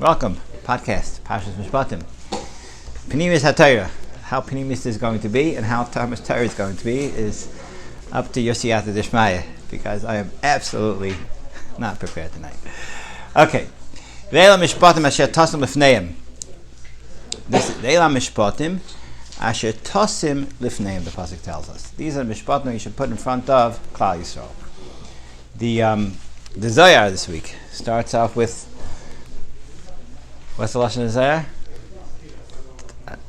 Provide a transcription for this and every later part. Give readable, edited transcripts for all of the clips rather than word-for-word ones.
Welcome, podcast, Parshas Mishpatim. Pnimis HaTorah. How Pnimis is going to be and how Thomas Torah is going to be is up to your siyata d'shmaya, because I am absolutely not prepared tonight. Okay. Ve'ela Mishpatim asher tosim lifneim. This is Ve'ela Mishpatim asher tosim lifneim, the pasuk tells us. These are Mishpatim you should put in front of Klal Yisrael. The Zohar this week starts off with, what's the lashon of Zohar?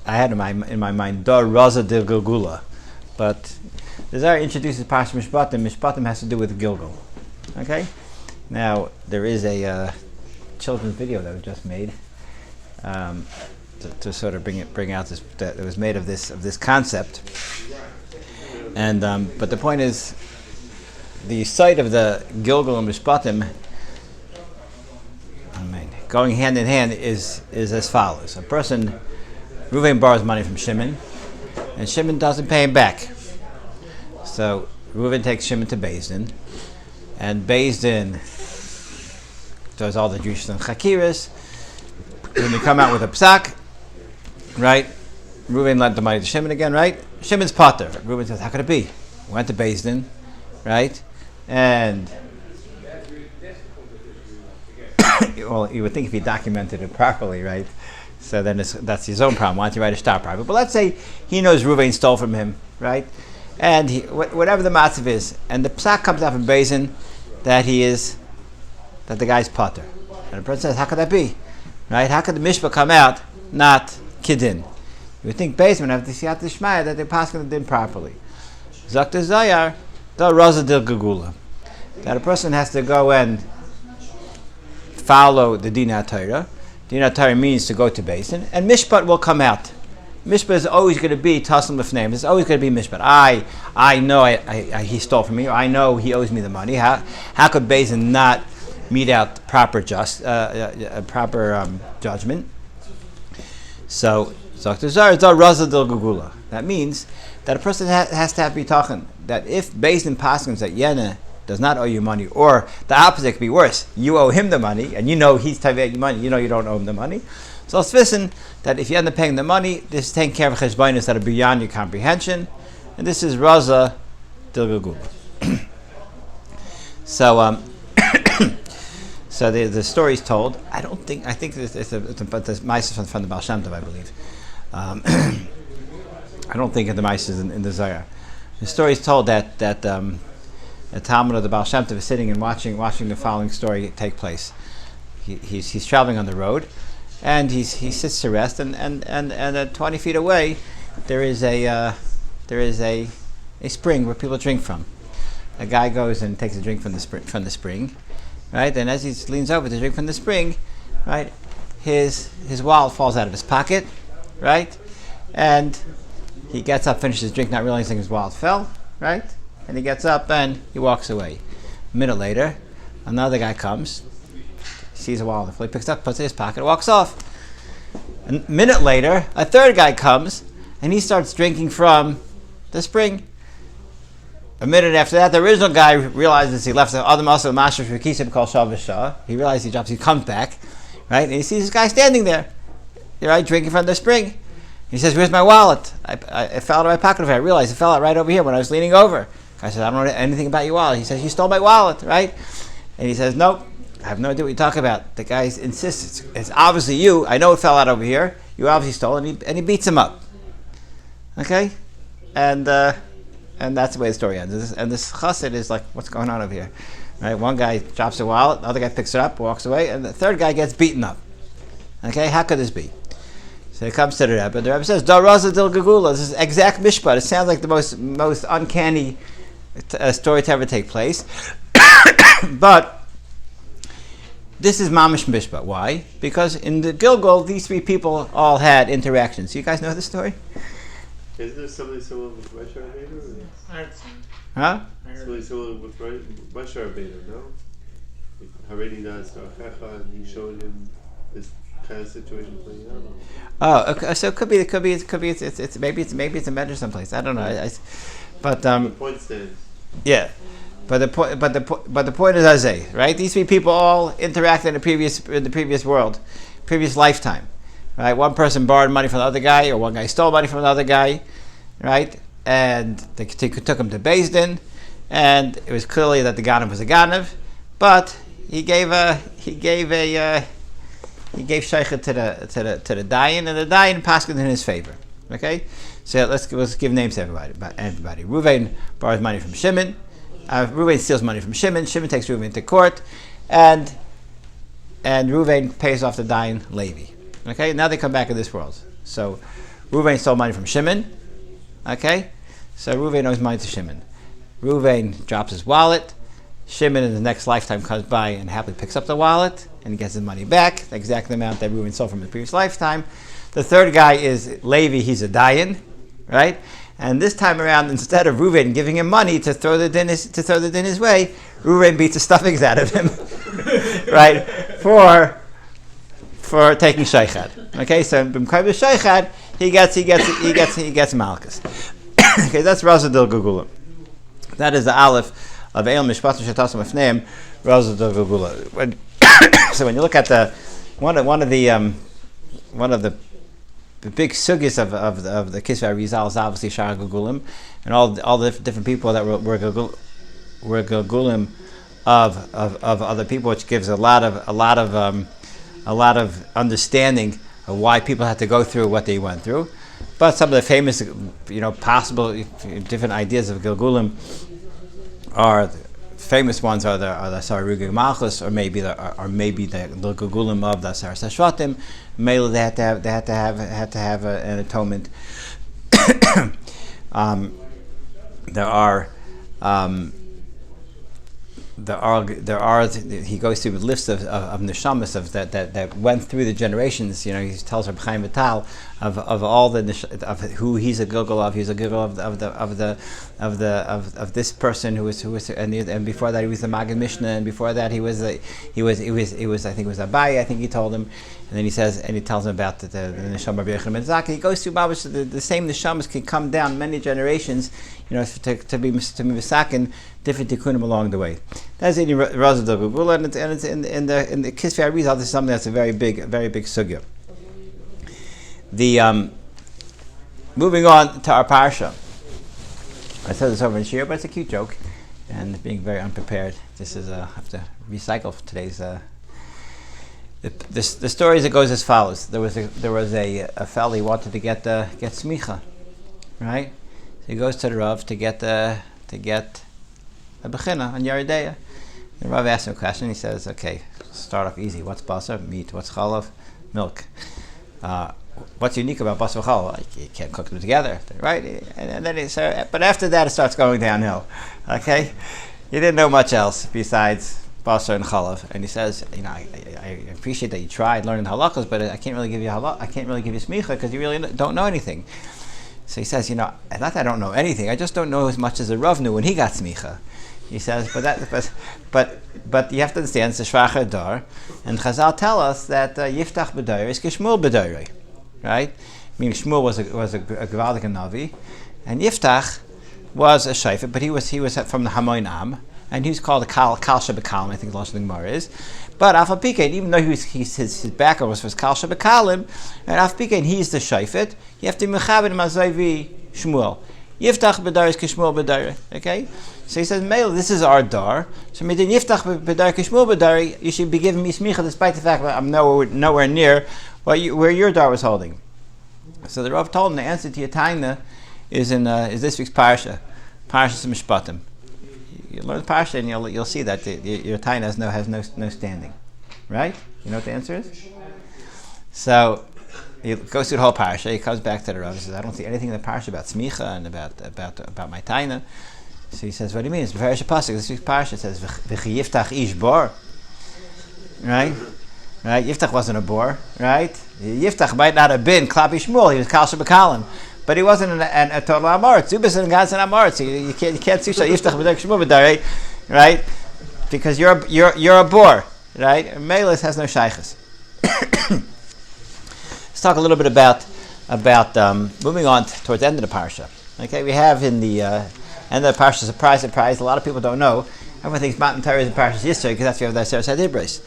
I had in my mind Dar Raza de Gilgula, but the Zohar introduces Parshas Mishpatim. Mishpatim has to do with Gilgul. Okay, now there is a children's video that was just made to sort of bring out this, that it was made of this concept, and but the point is, the site of the Gilgul and Mishpatim, going hand in hand, is as follows. A person, Reuven borrows money from Shimon, and Shimon doesn't pay him back. So Reuven takes Shimon to Beis Din, and Beis Din does all the Jewish and Chakiras. When they come out with a psak, right? Reuven lent the money to Shimon again, right? Shimon's potter. Reuven says, how could it be? Went to Beis Din, right? And well, you would think if he documented it properly, right? So then that's his own problem. Why don't you write a star private? But let's say he knows Reuven stole from him, right? And whatever the matzav is, and the psak comes out from Beis Din that the guy's potter. And the person says, how could that be? Right? How could the mishpah come out not kidin? You would think Beis Din would have the siyat d'shmaya that they're passing the din properly. Zakta Zayar, the Raza del Gagula. That a person has to go and follow the Din HaTorah. Din HaTorah means to go to Beis Din, and Mishpat will come out. Mishpat is always going to be Tassim Lefneim. It's always going to be Mishpat. I know he stole from me. Or I know he owes me the money. How could Beis Din not mete out proper judgment? So Dr. Zar is the Raza del Gagula. That means that a person has to have bitachon that if Beis Din paskins that Yena does not owe you money, or the opposite could be worse, you owe him the money, and you know he's taking you money, you know you don't owe him the money. So let's listen that if you end up paying the money, this is taking care of cheshbonos that are beyond your comprehension, and this is Raza del Gagula. So so the story is told. I think it's a ma'aser from the Baal Shem Tov, I believe. I don't think of the ma'aser in the Zohar. The story is told that a Talmud of the Baal Shem Tov is sitting and watching the following story take place. He's traveling on the road, and he sits to rest, and 20 feet away there is a spring where people drink from. A guy goes and takes a drink from the spring, right? And as he leans over to drink from the spring, right, his wallet falls out of his pocket, right, and he gets up, finishes his drink, not realizing his wallet fell, right? And he gets up and he walks away. A minute later, another guy comes, sees a wallet, he picks it up, puts it in his pocket, walks off. A minute later, a third guy comes and he starts drinking from the spring. A minute after that, the original guy realizes he left the other muscle master for Kisib called Shavashah. He realizes he drops, he comes back, right? And he sees this guy standing there, right, drinking from the spring. He says, where's my wallet? I fell out of my pocket over here. I realized it fell out right over here when I was leaning over. I said, I don't know anything about your wallet. He says, you stole my wallet, right? And he says, nope, I have no idea what you're talking about. The guy insists, it's obviously you. I know it fell out over here. You obviously stole it, and he beats him up. Okay? And that's the way the story ends. And this chassid is like, what's going on over here? Right? One guy drops the wallet, the other guy picks it up, walks away, and the third guy gets beaten up. Okay? How could this be? So it comes to the Rebbe. The Rebbe says, Dar Raza del Gagula. This is exact mishpat. It sounds like the most uncanny story to ever take place. But this is mamish mishpat. Why? Because in the Gilgul, these three people all had interactions. You guys know the story? Isn't there something similar with Moshe Rabbeinu? Huh? Something similar with Moshe Rabbeinu, no? Haredi das Achecha, and he showed him this kind of situation playing out. Oh, okay. So it could be. It's maybe it's a medrash someplace. I don't know. But the point stands. Yeah, the point is Azay, right? These three people all interacted in the previous world, previous lifetime, right? One person borrowed money from the other guy, or one guy stole money from another guy, right? And they took him to Beis Din, and it was clearly that the Ganav was a Ganav, but he gave shaykhut to the Dayan, and the Dayan passed in his favor. Okay, so let's give names to everybody. Reuven borrows money from Shimon. Reuven steals money from Shimon. Shimon takes Reuven to court, and Reuven pays off the Dayan Levi. Okay, now they come back in this world. So Reuven stole money from Shimon. Okay, so Reuven owes money to Shimon. Reuven drops his wallet. Shimon in the next lifetime comes by and happily picks up the wallet and gets his money back, the exact amount that Reuven stole from his previous lifetime. The third guy is Levi, he's a Dayan, right? And this time around, instead of Reuven giving him money to throw the din his way, Reuven beats the stuffings out of him, right? For taking shaykhad. Okay, so b'mkayim shaykhad, he gets malchus. Okay, that's Raza Dil Gugula. That is the aleph of Eil Mishpatim Shetasam Afneim, Raza Dil Gugula. So when you look at one of the big sugis of the Kisvei Arizal is obviously Shar Gugulim, and all the different people that were Gugulim of other people, which gives a lot of understanding of why people had to go through what they went through. But some of the famous, possible different ideas of Gilgulim are famous ones are the Sarugig Malchus, or maybe the Gilgulim of the Sar Shvatim. Mele they had to have an atonement. He goes through lists of neshamas that went through the generations. He tells Reb Chaim Vital of all the of who he's a gilgul of. He's a gilgul of this person who was and before that he was the Maggid Mishnah, and before that he was I think it was Abai. I think he told him, and then he tells him about the neshama of Yechon Ben Zakkai. He goes through Babish. The same neshamas can come down many generations, to be misakin different tikkunim along the way. That's in Raza Dil Gugula, and it's in the Kisvei Arizal. This is something that's a very big sugya. The moving on to our parsha. I said this over in Shir, but it's a cute joke, and being very unprepared. This is I have to recycle for today's. The story as it goes as follows. There was a fellow, he wanted to get smicha, right? So he goes to the Rav to get a bechina on Yeridea. The Rav asks him a question. He says, "Okay, start off easy. What's basar? Meat. What's chalav? Milk. What's unique about basar and chalav? You can't cook them together, right?" And then he said, but after that, it starts going downhill. Okay, he didn't know much else besides basar and chalav. And he says, I appreciate that you tried learning halachos, but I can't really give you smicha because you really don't know anything. So he says, not that I don't know anything, I just don't know as much as the Rav knew when he got smicha. He says, but you have to understand, it's a shvacher dar, and Chazal tell us that Yiftach b'dayre is Shmuel b'dayre, right? Meaning Shmuel was a Gevaldik Navi, and Yiftach was a shayfet, but he was from the Hamoin Am, and he was called a Kal Shebekalim, I think the Lashon Gemara is. But Afal Pikein, even though his background was Kal Shebekalim, and Afal Pikein, he's the shayfet, you have to mechaber Mazavi Shmuel. Yiftach b'dar is Kishmuel b'dar. Okay, so he says, "Meil, this is our dar. So midin Yiftach b'dar Kishmuel b'dar. You should be giving me smicha, despite the fact that I'm nowhere near where your dar was holding." So the Rav told him the answer to your taina is this week's parsha, Parshas Mishpatim. You learn the parsha and you'll see that your taina has no standing, right? You know what the answer is? So he goes through the whole parsha. He comes back to the Rav and says, "I don't see anything in the parsha about smicha and about my taina." So he says, "What do you mean? It's very pasuk. This week's parsha says v'chi yiftach ish bor." Right? Yiftach wasn't a bor, right? Yiftach might not have been Klapi Shmuel. He was Kal Shebekalim, but he wasn't a total Amoritz. Zubas and Gaz and Amoritz. You can't see Yiftach b'dar Shmuel b'dar, right? Because you're a bor, right? Melis has no shaychus. Let's talk a little bit about moving on towards the end of the parsha. Okay, we have in the end of the parsha, surprise, a lot of people don't know, Everyone thinks Matan Torah is in Parshas Yisro because that's where we have the Aseret HaDibros.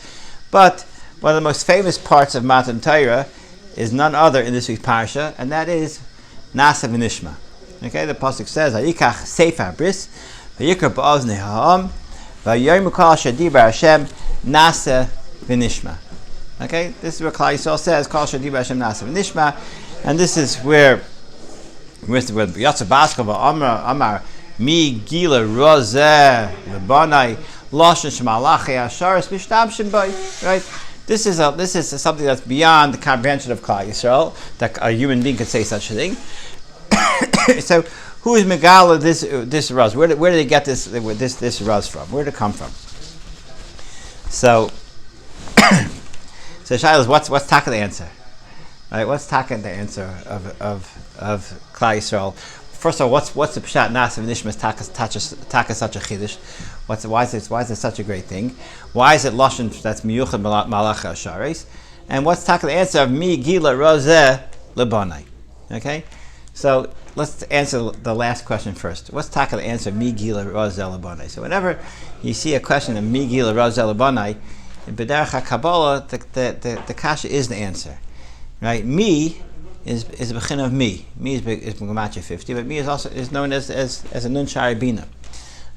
But one of the most famous parts of Matan Torah is none other in this week's Parsha, and that is Nasa v'Nishma. Okay, the pasuk says, "Vayikach Sefer Bris, vayikra ba'oznei ha'am, vayomer kol shadibar Hashem Nasa v'Nishma." Okay, this is where Klal Yisrael says, "Kol shadibar Hashem Nasa v'Nishma," and this is where Yatsa Baskova Amar Mi Gila Rozeh Lebanai Lashon Shemalachi Asharis Mishtabshim Boy. Right. This is something that's beyond the comprehension of Klal Yisrael, that a human being could say such a thing. So, who is Megala this Raz? Where did they get this Raz from? Where did it come from? So Shilas, what's Taka the answer? Right? What's Taka the answer of Klal Yisrael? First of all, what's the Pshat Nasa v'Nishma Taka such a chiddush? Why is it such a great thing? Why is it Lashon that's Miyuchad Malacha Asharis? And what's Taka the answer of Mi Gila Rozeh Lebanai? Okay, so let's answer the last question first. What's Taka the answer of Mi Gila Rozeh Lebanai? So whenever you see a question of Mi Gila Rozeh Lebanai, in B'derech HaKabbalah, the kasha is the answer, right? Mi is a bechin of mi. Mi is Gematria 50, but mi is known as a nun shari bina.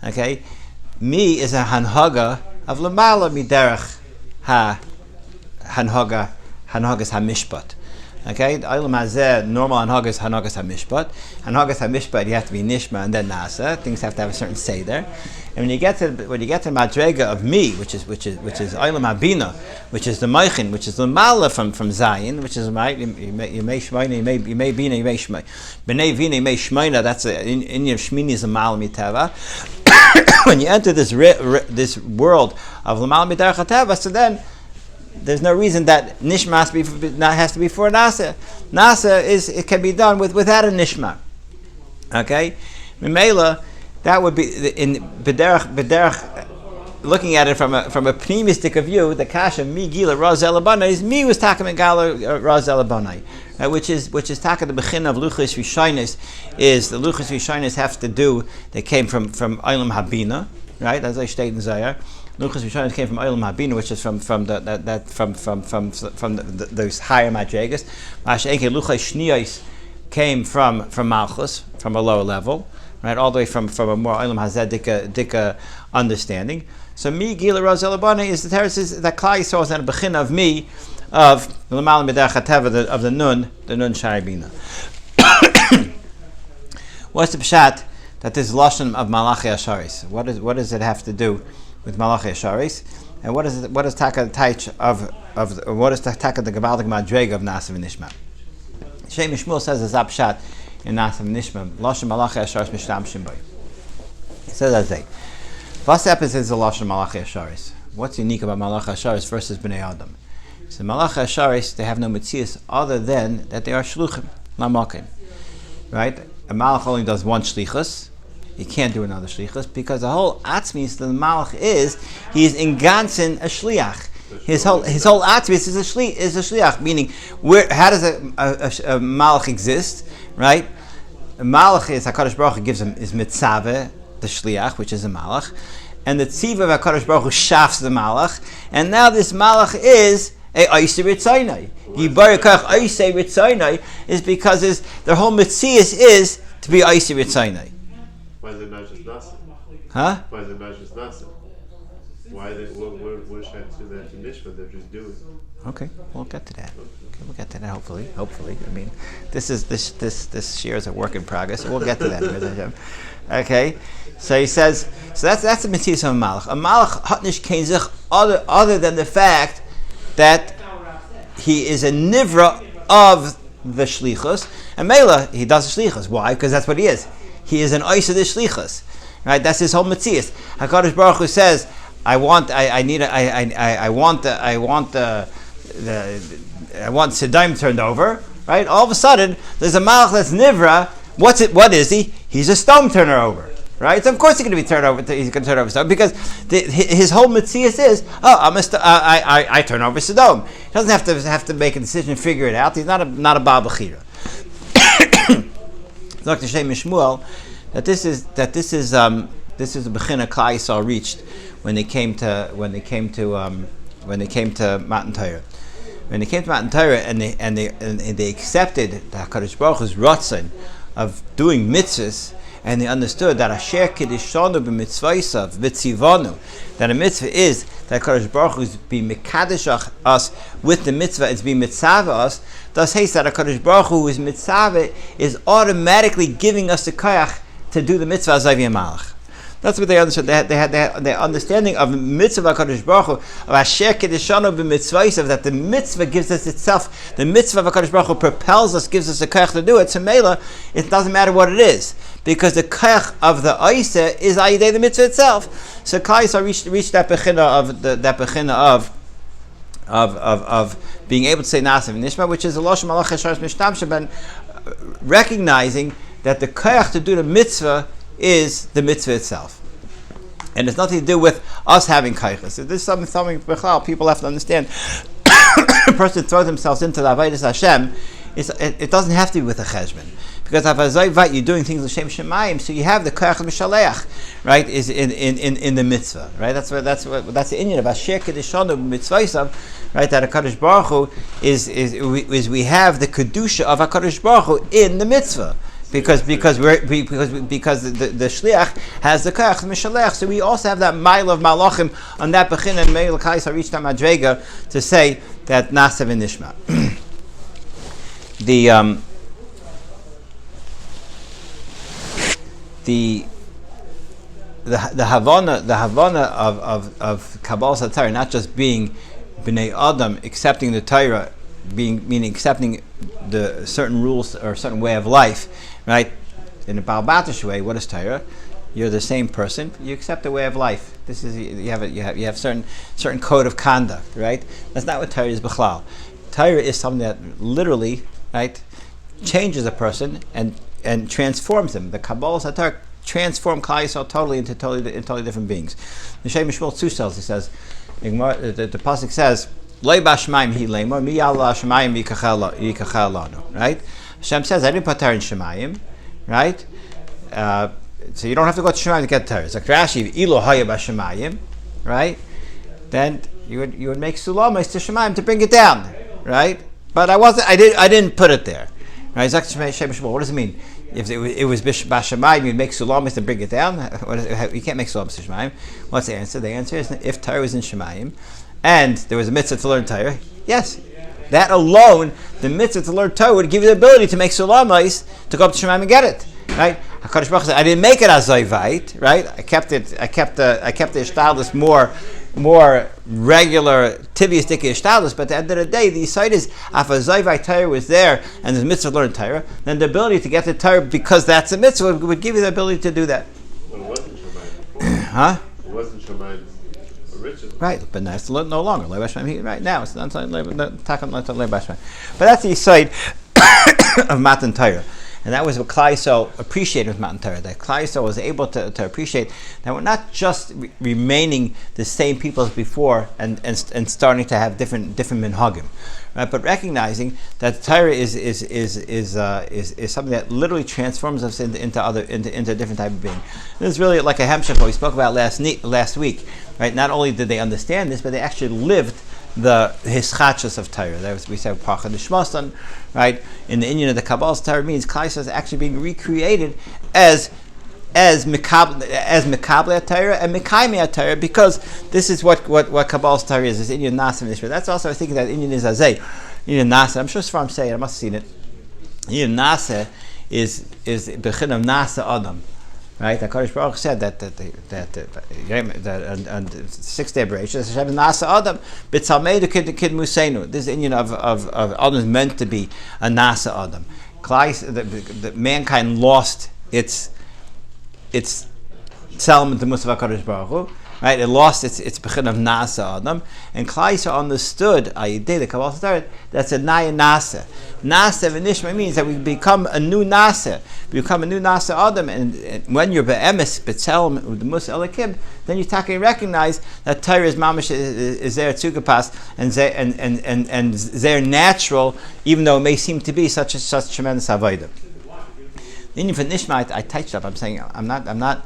Okay, mi is a hanhaga of lamala miderech hanhagas hamishpat. Okay, the Olam Hazeh, normal hanhagas hamishpat. Hanhagas hamishpat, you have to be nishma and then nasa. Things have to have a certain seder. And when you get to madrega of mi, which is Olam Habina, which is the Meichin, which is the Mala from Zion, which is you may shmeina, you may bina, you may shmeina. B'nei vina, you may shmeina. That's in your shmini is a Mala miteva. When you enter this world of Mala miteva chateva, so then there's no reason that nishma has to be for nasa. Nasa it can be done without a nishma. Okay, Mimela. That would be in b'derech. Looking at it from a pneumistic view, the kasha mi gila Rozeh Lebanai is mi was taka megala Rozeh Lebanai, which is taka the bechin of luchos rishonos. Is the luchos rishonos have to do? They came from Olam Habina, right? As I state in Zayar, luchos rishonos came from Olam Habina, which is from those higher madregas. Masha'enke luchos shniyos came from Malchus, from a lower level. Right, all the way from a more Olam Hazeh dika understanding. So mi gila Rozeh Lebanai is the terraces that Klal Yisrael is at a bechin of mi of l'mal midach hateva of the nun shari bina. What's the pshat that this lashon of Malachi Asharis? What does it have to do with Malachi Asharis? And what is taka the taich of what is taka the gebaldik madrega of Nasa v'Nishma? Shem Shmuel says as pshat in Nasa v'Nishma, Lashon Malachi Asharis Mishtamshim Boy. He says as they. What happens is the Lashon Malachi Asharis. What's unique about Malachi Asharis versus Bnei Adam? So Malachi Asharis, they have no mitzias other than that they are shluchim, lamakim. Right? A malach only does one shlichus. He can't do another shlichus because the whole atzmis the malach is he is in ganzen a shliach. His whole atzmis is a shliach. Meaning, how does a malach exist? Right? A malach is HaKadosh Baruch Hu gives him is mitzaveh, the shliach, which is a malach, and the tziva of HaKadosh Baruch Hu shafts the malach, and now this malach is a Oisei Ritzaynai. Yibarakach Oisei Ritzaynai is because their whole mitzias is to be Oisei Ritzaynai. Why is it not just nasa? Huh? Why is it not just nasa? Why they what should I do that to Nishma? They're just doing. Okay, we'll get to that. We'll get to that. Hopefully. I mean, this year is a work in progress. So we'll get to that. Okay, so he says. So that's the mitzvah of a malach. A malach hatnish kein zich other than the fact that he is a nivra of the shlichus, and Mela he does the shlichus. Why? Because that's what he is. He is an ois of the shlichus. Right? That's his whole mitzvah. HaKadosh Baruch Hu says, I want Sedom turned over, right? All of a sudden, there's a malach that's nivra. What is he? He's a stone turner over, right? So of course he's going to be turned over. He's going to turn over stone because his whole mitzvah is, I turn over Sedom. He doesn't have to make a decision and figure it out. He's not a Baal Bechira. Dr. Shem Shmuel, that this is this is the bechina Klal Yisrael reached when they came to Matan Torah. When they came to Matan Torah and they accepted the HaKadosh Baruch Hu's ratzon of doing mitzvahs, and they understood that Asher Kedishonu b'mitzvaysav v'tzivanu, that a mitzvah is that HaKadosh Baruch Hu is being mekadesh us with the mitzvah, it's being mitzvah us. Thus, says that HaKadosh Baruch Hu is mitzvah is automatically giving us the koyach to do the mitzvah Zavi Malach. That's what they understood. They had their understanding of mitzvah HaKadosh Baruch Hu, of Asher Kedishanu b'mitzvaysav, that the mitzvah gives us itself. The mitzvah of HaKadosh Baruch Hu propels us, gives us the koyach to do it. So Mela, it doesn't matter what it is, because the koyach of the oiseh is ayidei the mitzvah itself. So Klal Yisrael reached that bechina of being able to say Na'aseh v'nishma, which is a lashon malach yesharis mishtamshe ben, recognizing that the koyach to do the mitzvah is the mitzvah itself, and it's nothing to do with us having kaychas. This is something people have to understand. A person throws themselves into the avodas Hashem, it doesn't have to be with a cheshbon, because if you're doing things l'shem shemayim, so you have the koyach l'shaleach, right? Is in the mitzvah, right? That's the inyan of Asher Kedishonu b'mitzvaysav, right? That HaKadosh Baruch Hu is we have the kedusha of HaKadosh Baruch Hu in the mitzvah. Because the shliach has the koyach mishalech, so we also have that mile of malachim on that bechina, and Meir L'Kais reached that madrega to say that Na'aseh v'nishma. The Havana of Kabbalas HaTorah, not just being bnei Adam, accepting the Torah, meaning accepting the certain rules or a certain way of life, right? In a Baal Batish way, what is Torah? You're the same person. You accept the way of life. This is you have certain code of conduct, right? That's not what Torah is. B'chlal. Torah is something that literally, right, changes a person and transforms them. The Kabbalas HaTorah transform Klal Yisrael totally into totally different beings. The Shem Shmuel Tzushel, he says, the pasuk says, Loi b'ashmayim hi leimor, mi yal l'ashmayim yikachal lanu. Right? Hashem says, I didn't put Torah in Shemayim, right? So you don't have to go to Shemayim to get Torah. It's like Rashi, ilo haya b'Shemayim, right? Then you would make sulamas to Shemayim to bring it down, right? But I didn't put it there, right? What does it mean? If it was b'Shemayim, you'd make sulamas to bring it down. You can't make sulamas to Shemayim. What's the answer? The answer is if Torah was in Shemayim, and there was a mitzvah to learn Torah, yes, that alone, the mitzvah to learn Torah would give you the ability to make sulamais to go up to Shemayim and get it, right? HaKadosh Baruch Hu said, I didn't make it as Zayvite, right? I kept the Ishtadlus more regular, tibiistic Ishtadlus, but at the end of the day, the site is, if a Zayvite Torah was there, and there's a mitzvah to learn Torah, then the ability to get the Torah, because that's a mitzvah, would give you the ability to do that. Well, it wasn't Shemayim. Huh? It wasn't Shemayim. Right, but now it's no longer. Right now, it's not But that's the side of Matan Torah. And that was what Klal Yisrael appreciated with Matan Torah. That Klal Yisrael was able to appreciate that we're not just remaining the same people as before and starting to have different minhagim, right? But recognizing that Torah is something that literally transforms us into a different type of being. This is really like a hemshech what we spoke about last week, right? Not only did they understand this, but they actually lived the hischachas of Torah. We said Parshas Mishpatim, right? In the inyan of the Kabbalas, Torah means Klal Yisrael is actually being recreated as Mekabel Torah and Mekayim Torah, because this is what Kabbalas Torah is. This inyan Na'aseh v'nishma. That's also I think that inyan is azay. Inyan Na'aseh. I'm sure Sfarim say it. I must have seen it. Inyan Na'aseh is bechin of Na'aseh Adam. Right, HaKadosh Baruch Hu said that on the sixth day of Bereshit, Hashem is Na'aseh Adam, b'tzalmeidu kid museinu. This union of Adam is meant to be a Na'aseh Adam. The mankind lost its tzelem to Musaf HaKadosh Baruch Hu. Right, it lost its bechin of Na'aseh Adam, and Klal Yisrael understood ayidei the Kabbalas HaTorah that's a Naya Na'aseh. Na'aseh v'nishma means that we become a new Na'aseh. We become a new Na'aseh Adam, and when you're be'emes b'tzelem with the Mus Elikim, then you take and recognize that Torah is mamish is there tzugapas and they're natural, even though it may seem to be such tremendous avodah. The inyan for nishma I touched up. I'm saying I'm not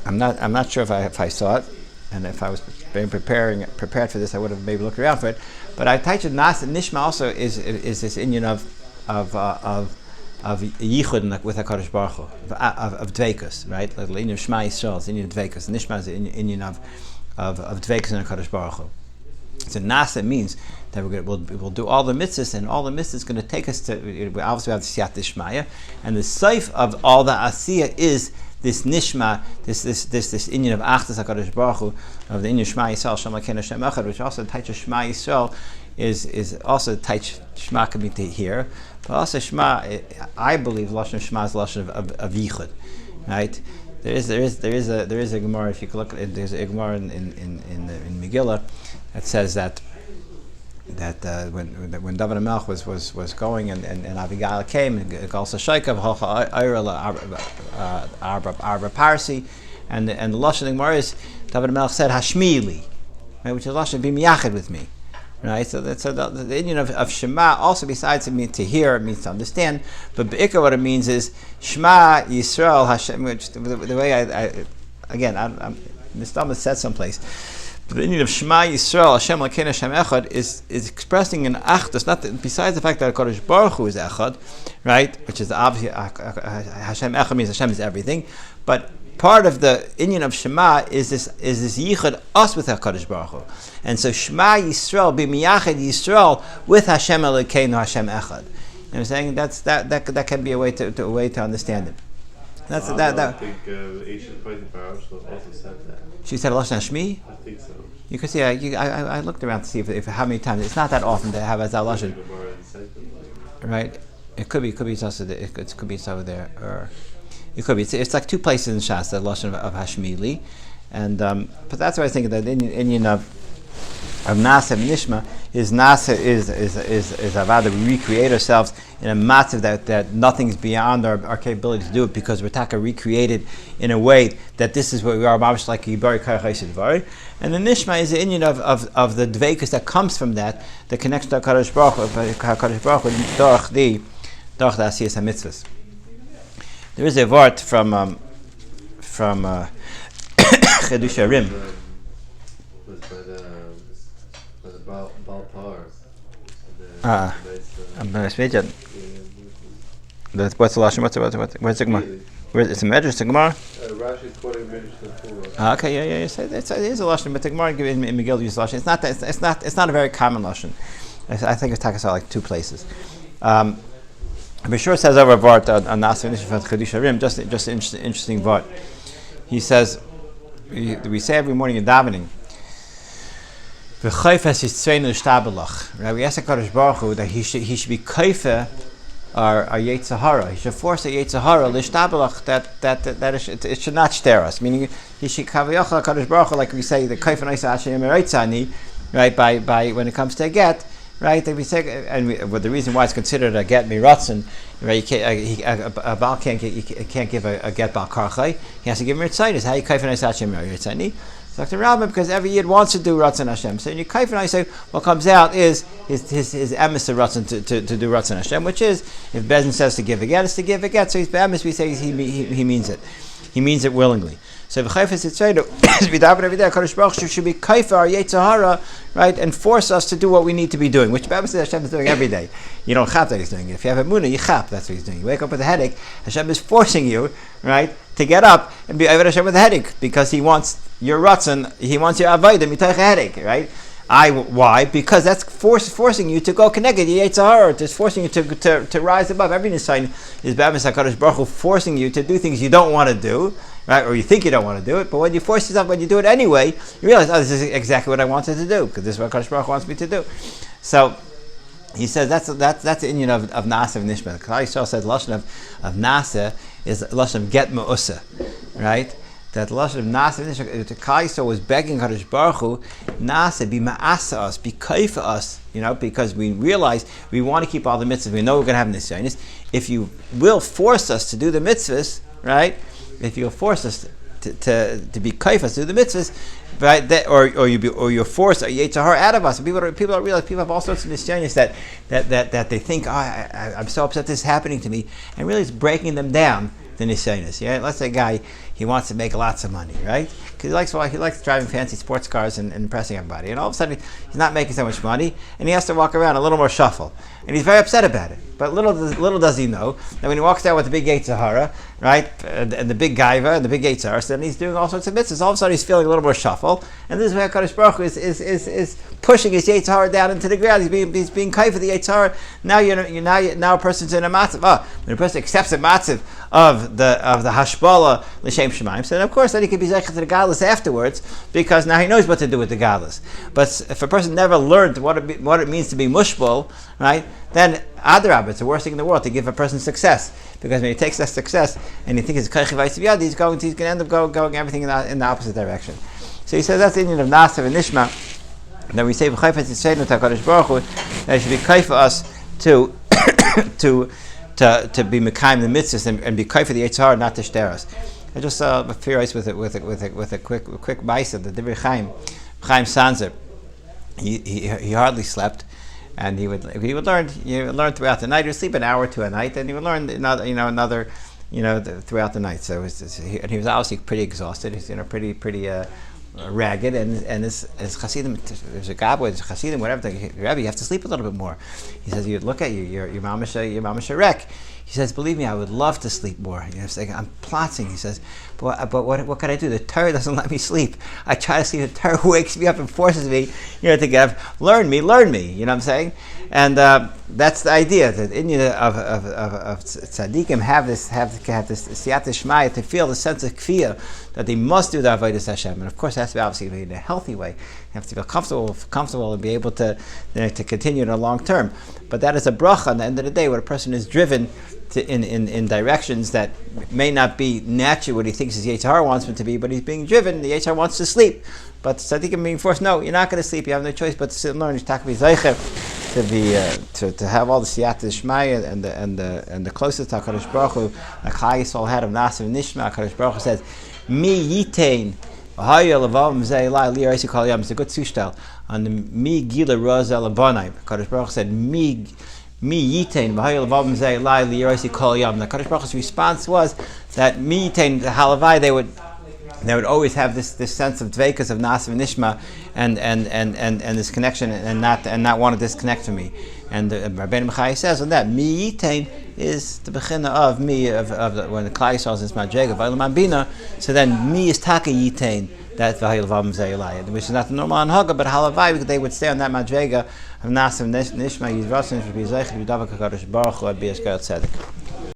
I'm not sure if I saw it, and if I was being prepared for this, I would have maybe looked around for it. But I touched Nasa Nishma also is this Indian of yichud with Hakadosh Baruch Hu, of dveikus, right? Like the Indian of Shema Yisrael is Indian of dveikus. Nishma is the Indian of dveikus and Hakadosh Baruch Hu. So Nasa means that we'll do all the mitzvahs, and all the mitzvahs is going to take us to. Obviously, we have the Siyat Dishmaya, and the seif of all the Asiyah is this Nishma, this Indian of Achdas Hakadosh Baruch Hu, of the Indian Shema Yisrael, Shem Elokeinu Hashem Echad, which also the Taich of Shema Yisrael is also the Taich Shema can be here, but also Shema, I believe Lashon Shema is Lashon of Yichud, right? There is a Gemara, if you can look at it, there's a Gemara in Megillah that says that when David HaMelech was going and Abigail came and also Shaikav Arba Parsi, and the Lashon Gemara is David HaMelech said Hashmi li, right, which is Lashon be miyachid with me, right? So the Indian of Shema also, besides it means to hear, it means to understand, but Be'ikar what it means is Shema Yisrael Hashem, which the way I'm the Stammer said someplace. The Indian of Shema Yisrael, Hashem Elokeinu Hashem Echad, is expressing an achdus. Not that, besides the fact that Hakadosh Baruch Hu is Echad, right? Which is obviously Hashem Echad means Hashem is everything. But part of the Indian of Shema is this yichud us with Hakadosh Baruch Hu, and so Shema Yisrael be miyachid Yisrael with Hashem Elokeinu Hashem Echad. You know what I'm saying? That can be a way to understand it. That's I think Asian Fighting Parshas also said that. She said Lashon Hashmi? I think so. You can see, I looked around to see if how many times. It's not that often to have as a Lashon. Right? It could be it's also it could be it's over there, or it could be. It's like two places in Shas, the Lashon of Hashmili, and but that's what I was thinking. That the Indian of Nasa and Nishma is Nasa is avodah. We recreate ourselves in a matzav that nothing's beyond our capability to do it, because we're taka recreated in a way that this is what we are, mamish like Yibari Kayachayis Dvari. And the Nishma is the Indian of the dveikus that comes from that connection to HaKadosh Baruch Hu durch the Asiyas HaMitzvahs. There is a word from Chedush Rim. I'm going to speak it. What's the lashon? Where's the Gemara? It's a medrash, the Gemara. Rashi's quoting medrash. Okay, yeah. It is a lashon, but the Gemara in Megillah uses lashon. It's not a very common lashon. I think it's talking about like two places. Bishur says over a vart on Nasa Nishma from Chedush Rim. Just an interesting vart. He says we say every morning in davening. Right? We ask HaKadosh Baruch Hu that he should be kaifa our Yetzer Hara. He should force a Yetzer Hara l'shtabelach that it should not stare us. Meaning he should kaviyach HaKadosh Baruch Hu, like we say the kaifa naisa Hashem ereitzani, right? By when it comes to a get, right? That we say, and the reason why it's considered a get miratzon, right? A baal can't give a get bal karchai. He has to give mitzaynis. How you kaifa naisa Hashem ereitzani? Dr. Rambam, because every Yid wants to do Ratzon Hashem. So in your Kaif and I say, what comes out is his emes of Ratzon to do Ratzon Hashem, which is, if Bezin says to give a get, it's to give a get. So his emes, we say he means it. He means it willingly. So if Chayf is Yitzaydo, we daven every day, HaKadosh Baruch Hu should be Kaif our Yetzer Hara, right, and force us to do what we need to be doing, which Hashem is doing every day. You don't chap that he's doing it. If you have a munah, you chap, that's what he's doing. You wake up with a headache, Hashem is forcing you, right, to get up and be Avodah Hashem with a headache, because he wants your Ratzon, he wants your Avodah, mitach a headache, right? Why? Because that's forcing you to go connected. Yetzer Hara, it's forcing you to rise above. Every nisayon is b'emes HaKadosh Baruch Hu forcing you to do things you don't want to do, right? Or you think you don't want to do it, but when you force yourself, when you do it anyway, you realize, this is exactly what I wanted to do, because this is what HaKadosh Baruch Hu wants me to do. So he says that's the Indian of Nasa and Nishma. Klal Yisrael says lashon of Nasa is lashon of get me'usa, right? That lashon of Nasa and Nishma, Klal Yisrael was begging HaKadosh Baruch Hu, Nasa, be ma'asa us, be kaifa us, because we realize we want to keep all the mitzvahs. We know we're going to have nisyonis. If you will force us to do the mitzvahs, right? If you'll force us to be kaifas, to do the mitzvahs, right? Or you force a Yetzer Hara out of us. People don't realize. People have all sorts of nisyonis that they think, I'm so upset this is happening to me, and really it's breaking them down. The nisyonis. Yeah, let's say a guy he wants to make lots of money, right? Because he likes driving fancy sports cars and impressing everybody. And all of a sudden, he's not making so much money, and he has to walk around a little more shuffle. And he's very upset about it. But little does he know that when he walks down with the big Yetzer Hara, right, and the big Gaiva and the big Yetzer Hara, then he's doing all sorts of mitzvahs. All of a sudden, he's feeling a little more shuffle. And this is where HaKadosh Baruch Hu is pushing his Yetzer Hara down into the ground. He's being kai for the Yetzer Hara. Now a person's in a matzav. When a person accepts a matzav of the hashbala l'shem shemaim, so then of course then he can be zeicha to the galus afterwards, because now he knows what to do with the galus. But if a person never learned what it means to be mushbal, right, then adrabah, it's the worst thing in the world to give a person success, because when he takes that success and he thinks it's kaichi v'ayis v'yad, he's going to end up going everything in the opposite direction. So he says that's the Indian of Nasav and Nishma. That we say v'chayfet yitzaynu ta'kadosh baruch Hu, that it should be kai for us to be mekayim the mitzvahs and be kai for the Yetzer Hara, not to shter us. I just saw a few with a quick ba'isa, the Divrei Chaim Sanzer. He hardly slept, and he would learn throughout the night. He would sleep an hour to a night, and he would learn another throughout the night. So he was obviously pretty exhausted. He's pretty ragged, and his Hasidim, there's a Gabba, there's a Hasidim, whatever. Rabbi, you have to sleep a little bit more. He says, you look at you, your mamash a wreck. He says, believe me, I would love to sleep more. I'm plotting. He says, but what can I do? The Torah doesn't let me sleep. I try to sleep. The Torah wakes me up and forces me, to get up. Learn me. You know what I'm saying? And that's the idea, that in of tzaddikim have this siyata shmaya, to feel the sense of kfiyah that they must do the avodas Hashem. And of course, it has to be obviously in a healthy way. You have to feel comfortable and be able to continue in a long term. But that is a bracha. At the end of the day, when a person is driven in directions that may not be naturally what he thinks his Yetzer Hara wants him to be, but he's being driven. The Yetzer Hara wants to sleep, but tzaddikim being forced, no, you're not going to sleep. You have no choice but to sit and learn. To have all the siyata shmaya and the closest to HaKadosh Baruch Hu, like Chai Yisrael had of Nasav and Nishma. HaKadosh Baruch Hu says, "Mi yitain v'haya levav mzei lai li yarisi kol yam." It's a good sushtel on the mi gila rozel abonai. HaKadosh Baruch Hu said, "Mi yitain v'haya levav mzei lai li yarisi kol yam." The HaKadosh Baruch Hu's response was that mi yitain, the halavai, they would always have this sense of dveikus of Nasav and Nishma and this connection and not want to disconnect from me. And Rabbeinu Mechai says on that, mi yitain is the bechina of me of when the Klal Yisrael is madrega v'aylam bina. So then mi is taka yitain, that v'hayilvam zayilai, which is not the normal anhaga, but halavai, because they would stay on that madrega of Nasav and Nishma. Yizrasin should be zeich v'davak HaKadosh Baruch Hu ad b'yas Tzedek.